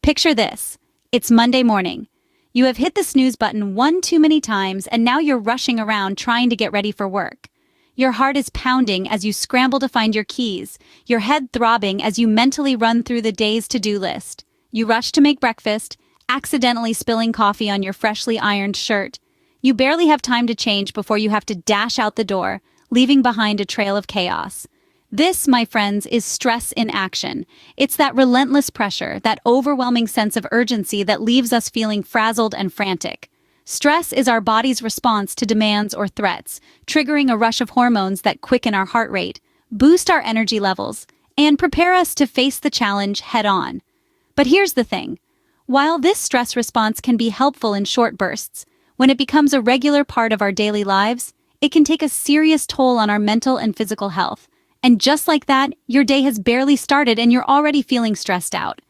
Picture this. It's Monday morning. You have hit the snooze button one too many times and now you're rushing around trying to get ready for work. Your heart is pounding as you scramble to find your keys, your head throbbing as you mentally run through the day's to-do list. You rush to make breakfast, accidentally spilling coffee on your freshly ironed shirt. You barely have time to change before you have to dash out the door, leaving behind a trail of chaos. This, my friends, is stress in action. It's that relentless pressure, that overwhelming sense of urgency that leaves us feeling frazzled and frantic. Stress is our body's response to demands or threats, triggering a rush of hormones that quicken our heart rate, boost our energy levels, and prepare us to face the challenge head-on. But here's the thing. While this stress response can be helpful in short bursts, when it becomes a regular part of our daily lives, it can take a serious toll on our mental and physical health. And just like that, your day has barely started and you're already feeling stressed out.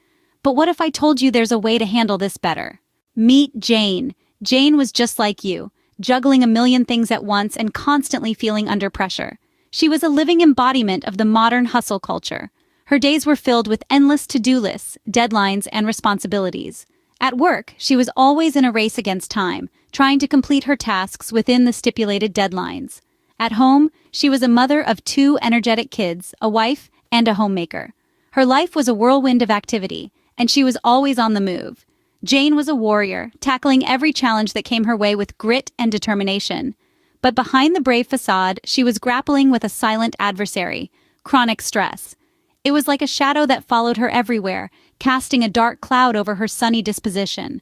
But what if I told you there's a way to handle this better? Meet Jane. Jane was just like you, juggling a million things at once and constantly feeling under pressure. She was a living embodiment of the modern hustle culture. Her days were filled with endless to-do lists, deadlines, and responsibilities. At work, she was always in a race against time, trying to complete her tasks within the stipulated deadlines. At home, she was a mother of 2 energetic kids, a wife, and a homemaker. Her life was a whirlwind of activity, and she was always on the move. Jane was a warrior, tackling every challenge that came her way with grit and determination. But behind the brave facade, she was grappling with a silent adversary, chronic stress. It was like a shadow that followed her everywhere, casting a dark cloud over her sunny disposition.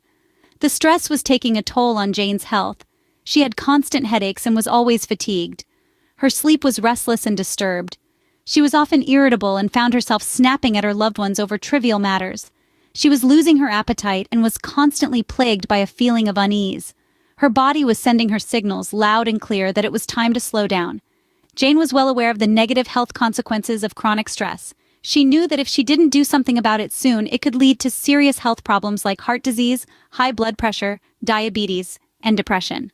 The stress was taking a toll on Jane's health. She had constant headaches and was always fatigued. Her sleep was restless and disturbed. She was often irritable and found herself snapping at her loved ones over trivial matters. She was losing her appetite and was constantly plagued by a feeling of unease. Her body was sending her signals loud and clear that it was time to slow down. Jane was well aware of the negative health consequences of chronic stress. She knew that if she didn't do something about it soon, it could lead to serious health problems like heart disease, high blood pressure, diabetes, and depression.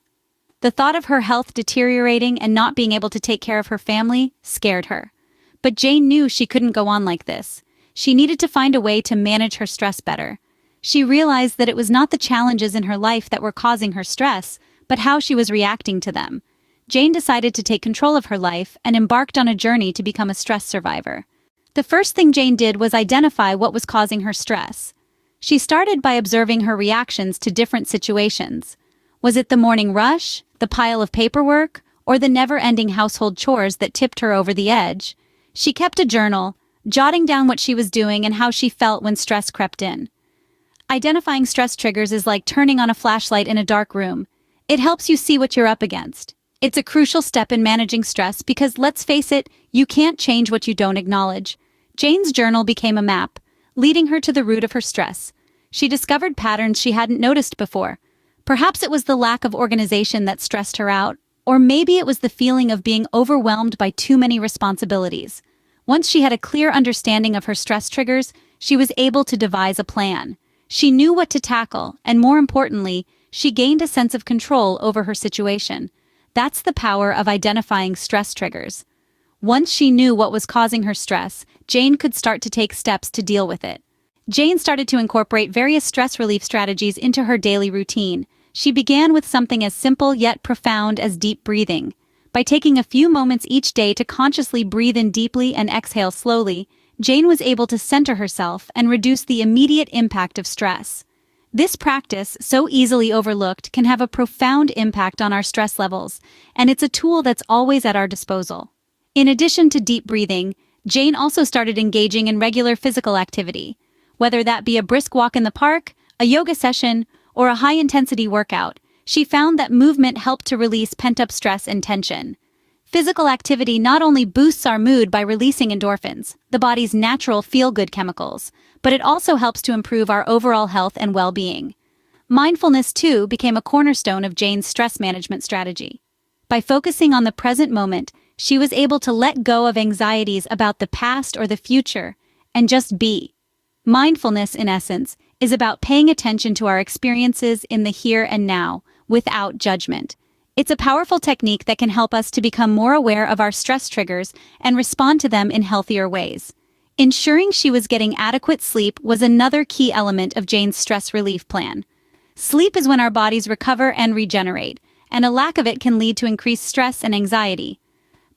The thought of her health deteriorating and not being able to take care of her family scared her. But Jane knew she couldn't go on like this. She needed to find a way to manage her stress better. She realized that it was not the challenges in her life that were causing her stress, but how she was reacting to them. Jane decided to take control of her life and embarked on a journey to become a stress survivor. The first thing Jane did was identify what was causing her stress. She started by observing her reactions to different situations. Was it the morning rush, the pile of paperwork, or the never-ending household chores that tipped her over the edge? She kept a journal, jotting down what she was doing and how she felt when stress crept in. Identifying stress triggers is like turning on a flashlight in a dark room. It helps you see what you're up against. It's a crucial step in managing stress because, let's face it, you can't change what you don't acknowledge. Jane's journal became a map, leading her to the root of her stress. She discovered patterns she hadn't noticed before. Perhaps it was the lack of organization that stressed her out, or maybe it was the feeling of being overwhelmed by too many responsibilities. Once she had a clear understanding of her stress triggers, she was able to devise a plan. She knew what to tackle, and more importantly, she gained a sense of control over her situation. That's the power of identifying stress triggers. Once she knew what was causing her stress, Jane could start to take steps to deal with it. Jane started to incorporate various stress relief strategies into her daily routine. She began with something as simple yet profound as deep breathing. By taking a few moments each day to consciously breathe in deeply and exhale slowly, Jane was able to center herself and reduce the immediate impact of stress. This practice, so easily overlooked, can have a profound impact on our stress levels, and it's a tool that's always at our disposal. In addition to deep breathing, Jane also started engaging in regular physical activity. Whether that be a brisk walk in the park, a yoga session, or a high-intensity workout, she found that movement helped to release pent-up stress and tension. Physical activity not only boosts our mood by releasing endorphins, the body's natural feel-good chemicals, but it also helps to improve our overall health and well-being. Mindfulness, too, became a cornerstone of Jane's stress management strategy. By focusing on the present moment, she was able to let go of anxieties about the past or the future and just be. Mindfulness, in essence, is about paying attention to our experiences in the here and now, without judgment. It's a powerful technique that can help us to become more aware of our stress triggers and respond to them in healthier ways. Ensuring she was getting adequate sleep was another key element of Jane's stress relief plan. Sleep is when our bodies recover and regenerate, and a lack of it can lead to increased stress and anxiety.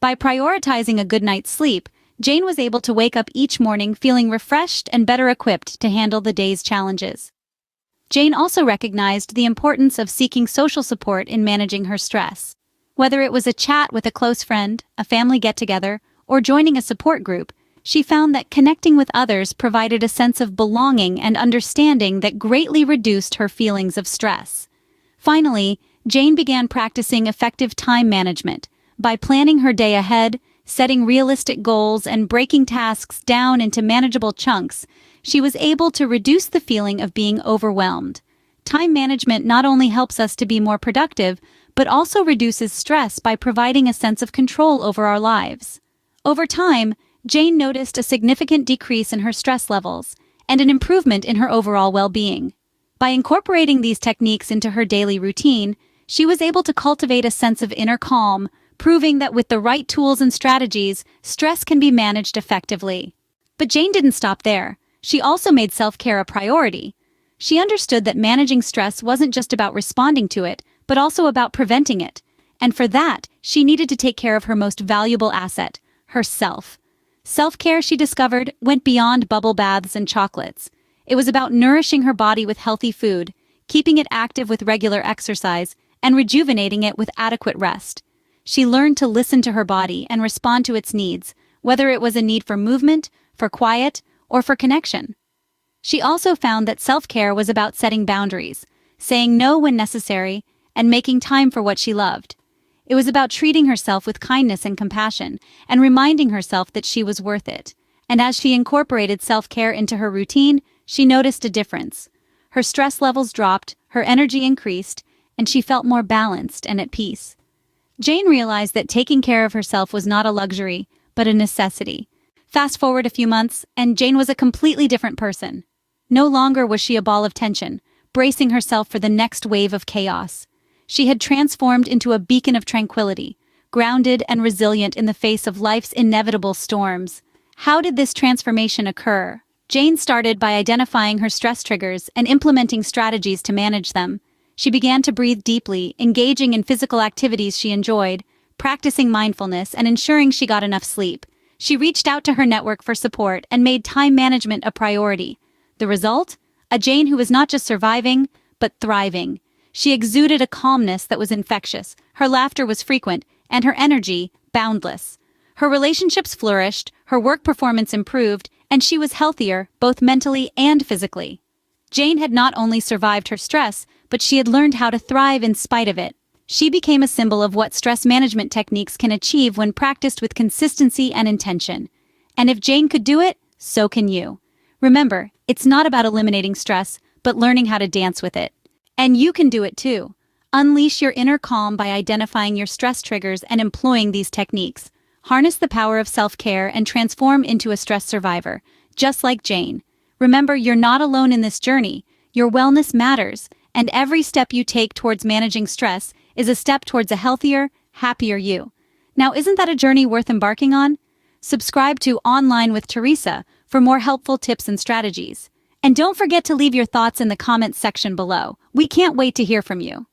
By prioritizing a good night's sleep, Jane was able to wake up each morning feeling refreshed and better equipped to handle the day's challenges. Jane also recognized the importance of seeking social support in managing her stress. Whether it was a chat with a close friend, a family get-together, or joining a support group, she found that connecting with others provided a sense of belonging and understanding that greatly reduced her feelings of stress. Finally, Jane began practicing effective time management. By planning her day ahead, setting realistic goals, and breaking tasks down into manageable chunks, she was able to reduce the feeling of being overwhelmed. Time management not only helps us to be more productive, but also reduces stress by providing a sense of control over our lives. Over time, Jane noticed a significant decrease in her stress levels and an improvement in her overall well-being. By incorporating these techniques into her daily routine, she was able to cultivate a sense of inner calm, proving that with the right tools and strategies, stress can be managed effectively. But Jane didn't stop there. She also made self-care a priority. She understood that managing stress wasn't just about responding to it, but also about preventing it. And for that, she needed to take care of her most valuable asset, herself. Self-care, she discovered, went beyond bubble baths and chocolates. It was about nourishing her body with healthy food, keeping it active with regular exercise, and rejuvenating it with adequate rest. She learned to listen to her body and respond to its needs, whether it was a need for movement, for quiet, or for connection. She also found that self-care was about setting boundaries, saying no when necessary, and making time for what she loved. It was about treating herself with kindness and compassion, and reminding herself that she was worth it. And as she incorporated self-care into her routine, she noticed a difference. Her stress levels dropped, her energy increased, and she felt more balanced and at peace. Jane realized that taking care of herself was not a luxury, but a necessity. Fast forward a few months, and Jane was a completely different person. No longer was she a ball of tension, bracing herself for the next wave of chaos. She had transformed into a beacon of tranquility, grounded and resilient in the face of life's inevitable storms. How did this transformation occur? Jane started by identifying her stress triggers and implementing strategies to manage them. She began to breathe deeply, engaging in physical activities she enjoyed, practicing mindfulness, and ensuring she got enough sleep. She reached out to her network for support and made time management a priority. The result? A Jane who was not just surviving, but thriving. She exuded a calmness that was infectious, her laughter was frequent, and her energy boundless. Her relationships flourished, her work performance improved, and she was healthier, both mentally and physically. Jane had not only survived her stress, but she had learned how to thrive in spite of it. She became a symbol of what stress management techniques can achieve when practiced with consistency and intention. And if Jane could do it, so can you. Remember, it's not about eliminating stress, but learning how to dance with it. And you can do it too. Unleash your inner calm by identifying your stress triggers and employing these techniques. Harness the power of self-care and transform into a stress survivor, just like Jane. Remember, you're not alone in this journey. Your wellness matters, and every step you take towards managing stress is a step towards a healthier, happier you. Now, isn't that a journey worth embarking on? Subscribe to Online with Teresa for more helpful tips and strategies. And don't forget to leave your thoughts in the comments section below. We can't wait to hear from you.